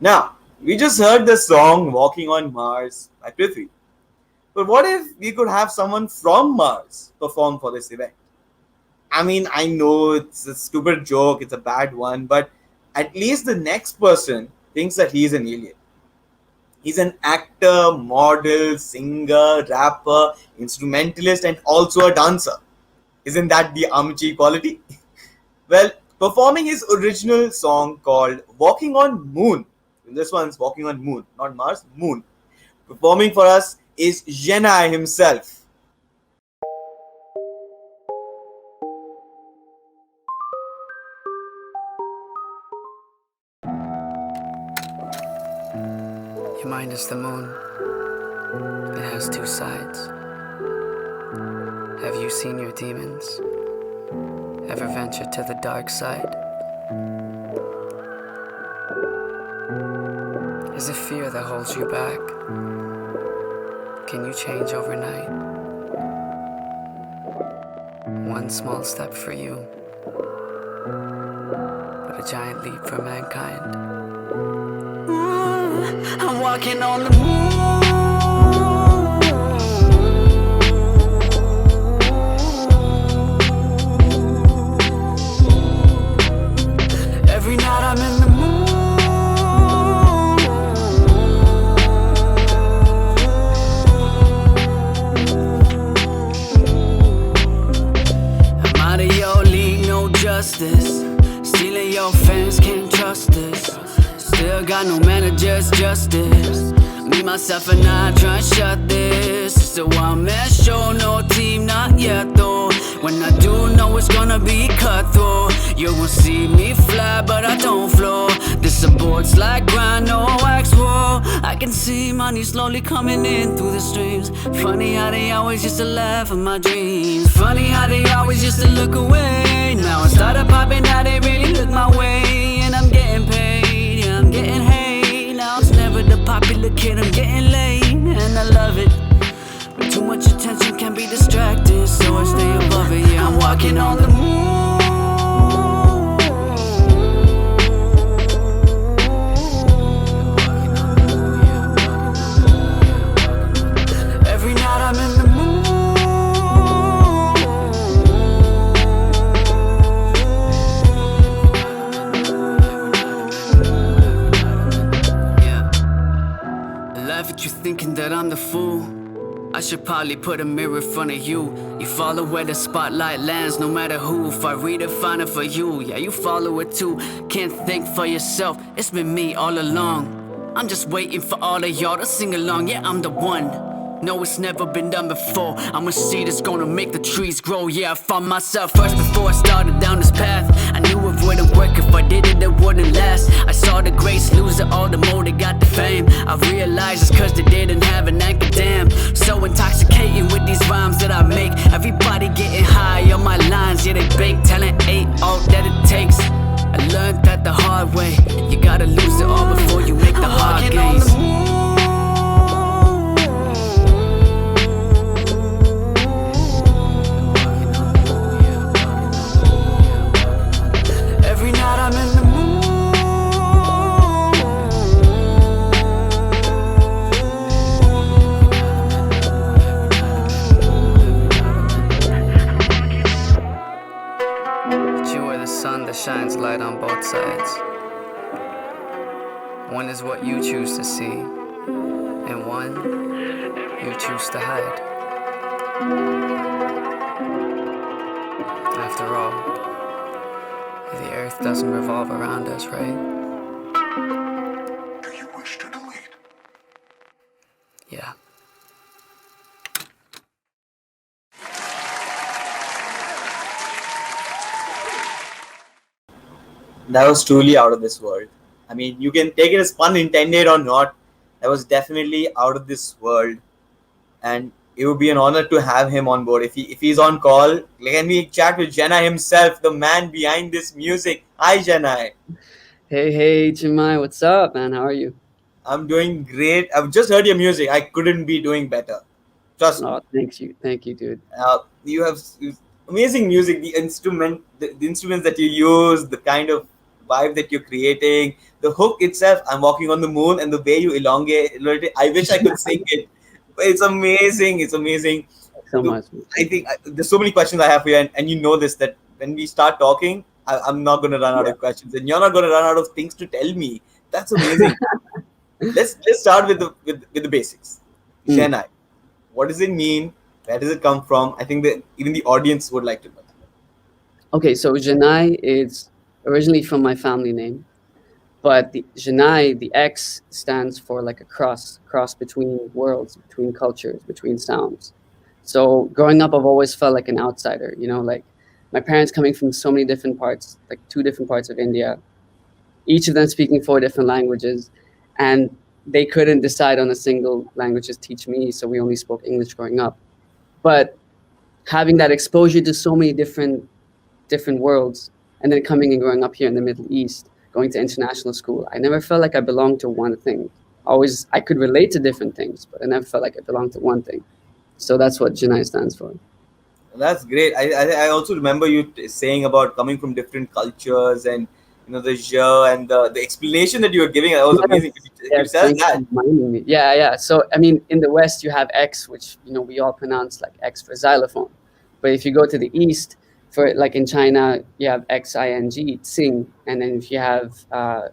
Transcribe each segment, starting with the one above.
Now, we just heard the song Walking on Mars by Prithvi. But what if we could have someone from Mars perform for this event? I mean, I know it's a stupid joke, it's a bad one, but at least the next person thinks that he's an alien. He's an actor, model, singer, rapper, instrumentalist, and also a dancer. Isn't that the Amchi quality? Well, performing his original song called Walking on Moon. This one's Walking on Moon, not Mars, Moon. Performing for us is Xenai himself. Your mind is the moon. It has two sides. Have you seen your demons? Ever ventured to the dark side? Is it fear that holds you back? Can you change overnight? One small step for you, but a giant leap for mankind. I'm walking on the moon. Every night I'm in the moon. I'm out of your league, no justice. Stealing your fans, can't trust this. Still got no managers, justice. Me, myself, and I try to shut this. It's a one-man show, no team, not yet though. When I do know it's gonna be cutthroat. You won't see me fly, but I don't flow. This support's like grind, no wax roll. I can see money slowly coming in through the streams. Funny how they always used to laugh at my dreams. Funny how they always used to look away. Now I started popping, now they really look my way. And I'm getting paid, yeah, I'm getting hate. Now it's never the popular kid, I'm getting late. And I love it, but too much attention can be distracted. So I stay above it, yeah, I'm walking on the moon. Every night I'm in the moon. Yeah. I laugh at you thinking that I'm the fool. I should probably put a mirror in front of you. You follow where the spotlight lands, no matter who. If I redefine it for you, yeah, you follow it too. Can't think for yourself, it's been me all along. I'm just waiting for all of y'all to sing along, yeah, I'm the one. No, it's never been done before. I'm a seed that's gonna make the trees grow. Yeah, I found myself first before I started down this path. I knew it wouldn't work, if I did it, it wouldn't last. I saw the greats lose it all the more they got the fame. I realized it's cause they didn't have an anchor, damn. So intoxicating with these rhymes that I make. Everybody getting high on my lines, yeah, they bake. Talent ain't all that it takes. I learned that the hard way. You gotta lose it all before you make the hard gains. Every night I'm in the moon. But you are the sun that shines light on both sides. One is what you choose to see, and one you choose to hide. After all, the earth doesn't revolve around us, right? Do you wish to delete? Yeah. That was truly out of this world. I mean, you can take it as pun intended or not. That was definitely out of this world. And it would be an honor to have him on board. If he's on call, can we chat with Jain himself, the man behind this music? Hi, Jain. Hey, Jemai, what's up, man? How are you? I'm doing great. I've just heard your music. I couldn't be doing better. Trust me. Oh, thank you, dude. You have amazing music. The instruments that you use, the kind of vibe that you're creating, the hook itself. I'm walking on the moon, and the way you elongate. I wish I could sing it. But it's amazing. It's amazing. So So much. I think there's so many questions I have for you, and you know this that when we start talking, I'm not going to run out Yeah. of questions, and you're not going to run out of things to tell me. That's amazing. Let's start with the basics. Mm. Xenai. What does it mean? Where does it come from? I think that even the audience would like to know. Okay, so Janai is originally from my family name, but the Janai, the X stands for like a cross between worlds, between cultures, between sounds. So growing up, I've always felt like an outsider. Like my parents coming from so many different parts, like two different parts of India, each of them speaking four different languages, and they couldn't decide on a single language to teach me, so we only spoke English growing up. But having that exposure to so many different worlds, and then coming and growing up here in the Middle East, going to international school, I never felt like I belonged to one thing. Always, I could relate to different things, but I never felt like I belonged to one thing. So that's what Janai stands for. That's great. I also remember you saying about coming from different cultures and the genre and the explanation that you were giving. That was amazing. Yes, Could you yes. tell Thanks that? for reminding me. Yeah, yeah. So I mean, in the West, you have X, which we all pronounce like X for xylophone. But if you go to the East, for like in China, you have XING, tsing, and then if you have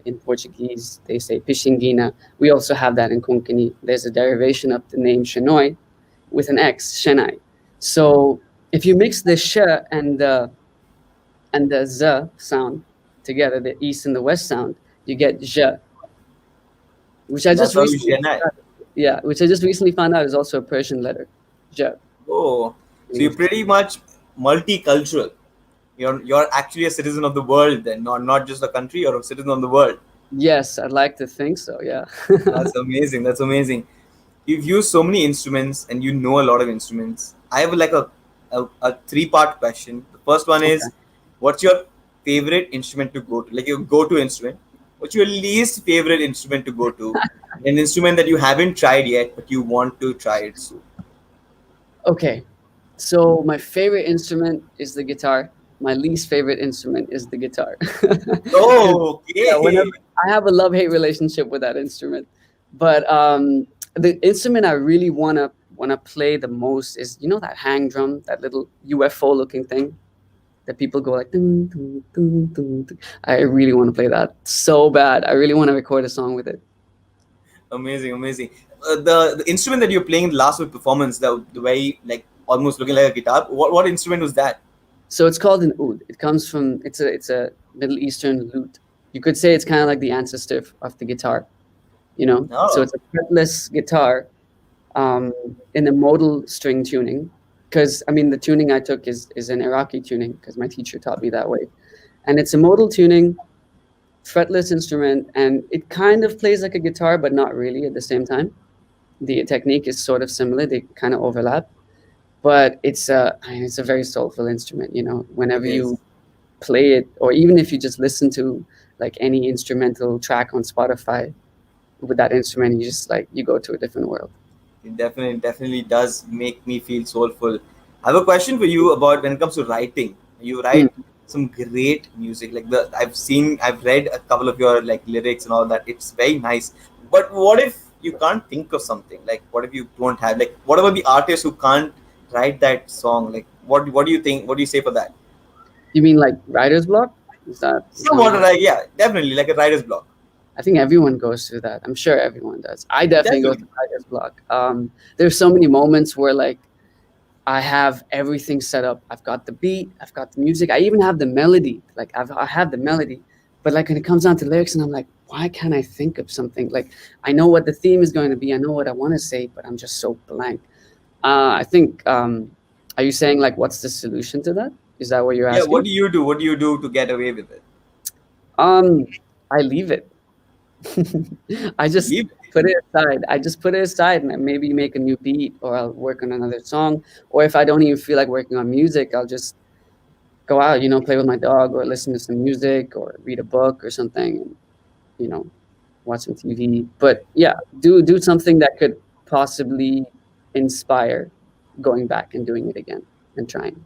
in Portuguese, they say pixinguina. We also have that in Konkani. There's a derivation of the name Shanoi with an X, Xenai. So if you mix the sh and the z sound together, the East and the West sound, you get zh, which I That's just how you recently genre. yeah, which I just recently found out is also a Persian letter. Zh. Oh, so you're pretty much multicultural. You're actually a citizen of the world then, not just a country. You're a citizen of the world. Yes, I'd like to think so. Yeah. That's amazing. That's amazing. You've used so many instruments and you know a lot of instruments. I have like a three-part question. The first one Okay. is, what's your favorite instrument to go to? Like your go-to instrument. What's your least favorite instrument to go to? An instrument that you haven't tried yet, but you want to try it soon. Okay. So my favorite instrument is the guitar. My least favorite instrument is the guitar. 'Cause, Oh, yeah, whenever okay. I have a love-hate relationship with that instrument. But the instrument I really wanna play the most is that hang drum, that little UFO looking thing that people go like dun, dun, dun, dun, dun. I really want to play that so bad. I really want to record a song with it. Amazing, amazing. The instrument that you're playing in the last week performance, the way like almost looking like a guitar. What instrument was that? So it's called an oud. It comes from it's a Middle Eastern lute. You could say it's kind of like the ancestor of the guitar. So Oh, it's a fretless guitar in a modal string tuning. Because I mean, the tuning I took is an Iraqi tuning because my teacher taught me that way, and it's a modal tuning, fretless instrument, and it kind of plays like a guitar, but not really at the same time. The technique is sort of similar; they kind of overlap, but it's a very soulful instrument. it Whenever is. you play it, or even if you just listen to like any instrumental track on Spotify with that instrument, you just like you go to a different world. It definitely does make me feel soulful. I have a question for you about when it comes to writing. You Mm. write some great music. Like I've read a couple of your like lyrics and all that. It's very nice. But what if you can't think of something? Like what if you don't have like what about the artists who can't write that song? Like what do you think? What do you say for that? You mean like writer's block? Is that what Somewhat you're? like yeah, definitely like a writer's block. I think everyone goes through that. I'm sure everyone does. I definitely go Definitely. through writer's block. There's so many moments where like I have everything set up. I've got the beat, I've got the music, I even have the melody. Like I have the melody, but like when it comes down to lyrics, and I'm like, why can't I think of something? Like I know what the theme is going to be, I know what I want to say, but I'm just so blank. I think. Are you saying like what's the solution to that? Is that what you're Yeah, what asking? do you do? What do you do to get away with it? Um, I leave it. I just Leave it. put it aside. I just put it aside and maybe make a new beat or I'll work on another song. Or if I don't even feel like working on music, I'll just go out, play with my dog or listen to some music or read a book or something and, you know, watch some TV. But yeah, do something that could possibly inspire going back and doing it again and trying.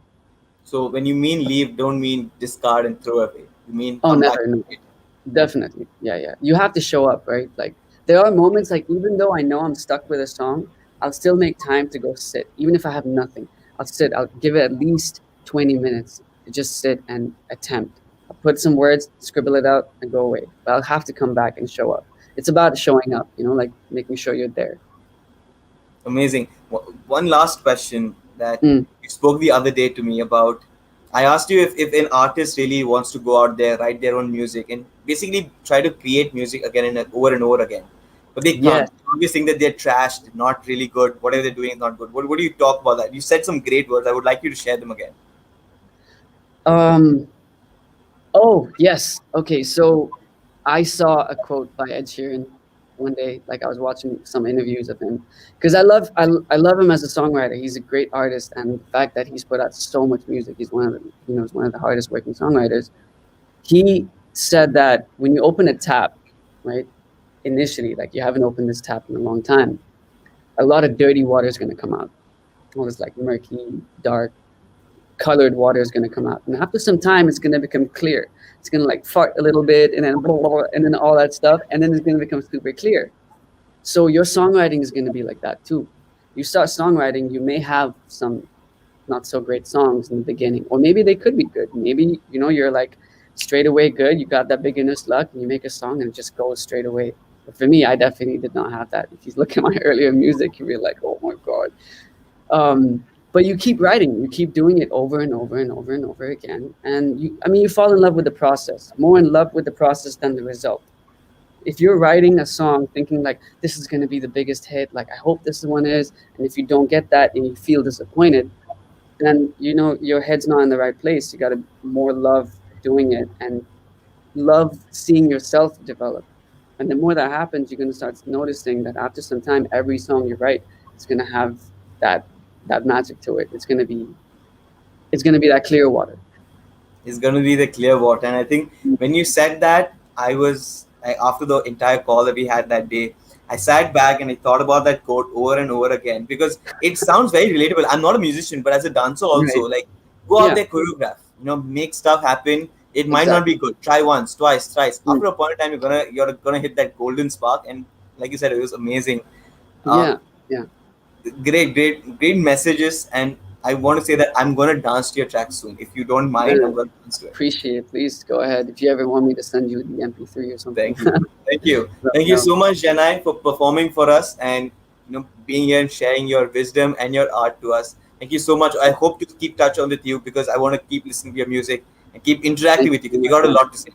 So when you mean leave, don't mean discard and throw away. You mean Oh, come back never, to no. it. Definitely. Yeah, yeah. You have to show up, right? Like there are moments like even though I know I'm stuck with a song, I'll still make time to go sit. Even if I have nothing, I'll sit. I'll give it at least 20 minutes to just sit and attempt. I'll put some words, scribble it out, and go away. But I'll have to come back and show up. It's about showing up, like making sure you're there. Amazing. One last question that Mm. you spoke the other day to me about. I asked you if an artist really wants to go out there, write their own music, and basically try to create music again and over again. But they Yes. can't. They always think that they're trashed, not really good. Whatever they're doing is not good. What do you talk about that? You said some great words. I would like you to share them again. Um. Oh, yes. Okay, so I saw a quote by Ed Sheeran one day. Like I was watching some interviews of him because I love him as a songwriter. He's a great artist, and the fact that he's put out so much music, he's one of the he's one of the hardest working songwriters. He said that when you open a tap, right, initially, like you haven't opened this tap in a long time, a lot of dirty water is going to come out. All this like murky, dark, colored water is going to come out, and after some time, it's going to become clear. It's going to like fart a little bit, and then blah, blah, blah, and then all that stuff, and then it's going to become super clear. So your songwriting is going to be like that too. You start songwriting, you may have some not so great songs in the beginning, or maybe they could be good. Maybe you're like straight away good. You got that beginner's luck, and you make a song and it just goes straight away. But for me, I definitely did not have that. If you look at my earlier music, you'll be like, oh my god. Um, but you keep writing, you keep doing it over and over and over and over again, and you fall in love with the process, more in love with the process than the result. If you're writing a song thinking like this is going to be the biggest hit, like I hope this one is, and if you don't get that and you feel disappointed, then your head's not in the right place. You got to more love doing it and love seeing yourself develop. And the more that happens, you're going to start noticing that after some time, every song you write is going to have that that magic to it. It's going to be that clear water. Is going to be the clear water. And I think when you said that, after the entire call that we had that day, I sat back and I thought about that quote over and over again because it sounds very relatable. I'm not a musician, but as a dancer also, Right. like go out Yeah, there, choreograph, make stuff happen. It might not be exactly. good. Try once, twice, thrice. Mm. After a point of time, you're gonna hit that golden spark. And like you said, it was amazing. Uh, Yeah, yeah. great messages. And I want to say that I'm gonna dance to your track soon. If you don't mind, I'm Man, gonna dance to it. appreciate it. Please go ahead. If you ever want me to send you the MP3 or something, Thank you. Thank you. let me Thank you know. so much, Xenai, for performing for us and being here and sharing your wisdom and your art to us. Thank you so much. I hope to keep touch on with you because I want to keep listening to your music and keep interacting Thank with you because you, you my got a friend. lot to say.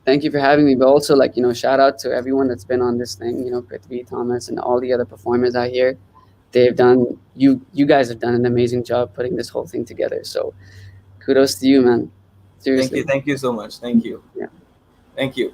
Thank you for having me. But also, like, shout out to everyone that's been on this thing, Prithvi, Thomas, and all the other performers out here. They've done, you guys have done an amazing job putting this whole thing together. So kudos to you, man. Thank you. Seriously. Thank you so much. Thank you. Yeah. Thank you.